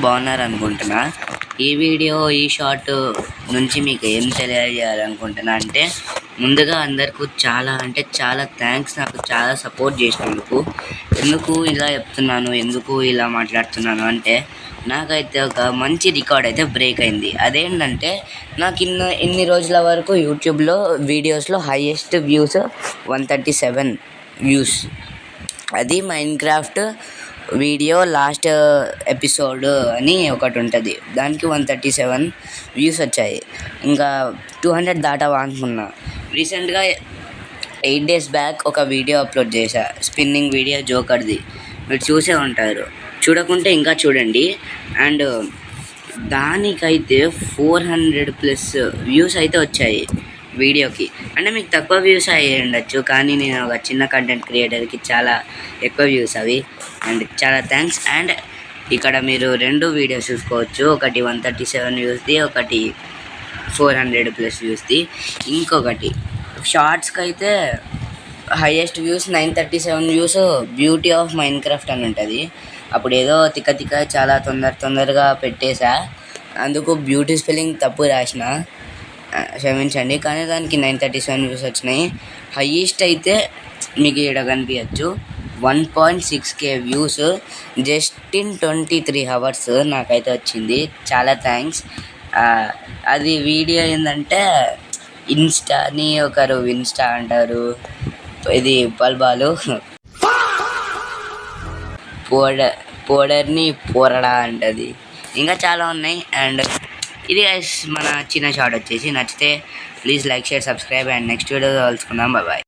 బాగున్నారనుకుంటున్నా. ఈ వీడియో ఈ షార్ట్ నుంచి మీకు ఏం తెలియజేయాలనుకుంటున్నా అంటే, ముందుగా అందరికీ చాలా థ్యాంక్స్ నాకు చాలా సపోర్ట్ చేసినందుకు. ఎందుకు ఇలా చెప్తున్నాను, ఎందుకు ఇలా మాట్లాడుతున్నాను అంటే, నాకైతే ఒక మంచి రికార్డ్ అయితే బ్రేక్ అయింది. అదేంటంటే నాకు ఇన్ని రోజుల వరకు యూట్యూబ్లో వీడియోస్లో హైయెస్ట్ వ్యూస్ 137 వ్యూస్. అది మైన్క్రాఫ్ట్ వీడియో లాస్ట్ ఎపిసోడ్ అని ఒకటి ఉంటుంది, దానికి 137 వ్యూస్ వచ్చాయి. ఇంకా 200 దాటావా అనుకున్నా. రీసెంట్గా 8 days బ్యాక్ ఒక వీడియో అప్లోడ్ చేశా, స్పిన్నింగ్ వీడియో జోకర్ది. మీరు చూసే ఉంటారు, చూడకుంటే ఇంకా చూడండి. అండ్ దానికైతే 400+ వ్యూస్ అయితే వచ్చాయి వీడియోకి. అంటే మీకు తక్కువ వ్యూస్ అయ్యి ఉండొచ్చు, కానీ నేను ఒక చిన్న కంటెంట్ క్రియేటర్కి చాలా ఎక్కువ వ్యూస్ అవి. అండ్ చాలా థ్యాంక్స్. అండ్ ఇక్కడ మీరు 2 వీడియోస్ చూసుకోవచ్చు, ఒకటి 137 వ్యూస్ది, ఒకటి 400+ వ్యూస్ది. ఇంకొకటి షార్ట్స్కి అయితే highest views 937 views beauty of Minecraft అని ఉంటుంది. అప్పుడు ఏదో తిక్క చాలా తొందరగా పెట్టేశా, అందుకు బ్యూటీ స్పెల్లింగ్ తప్పు రాసిన, క్షమించండి. కానీ దానికి 937 వ్యూస్ వచ్చినాయి. హైయెస్ట్ అయితే మీకు ఇక్కడ కనిపించచ్చు 1.6K views just in 23 hours నాకైతే వచ్చింది. చాలా థ్యాంక్స్. అది వీడియో ఏంటంటే, ఇన్స్టాని ఒకరు ఇన్స్టా అంటారు, ఇది బల్బాలు పోడర్ని పోరడా అంటది, ఇంకా చాలా ఉన్నాయి. అండ్ ఇది మన చిన్న షార్ట్ వచ్చేసి నచ్చితే please like, share, subscribe. And next video కలుసుకుందాం. బాయ్.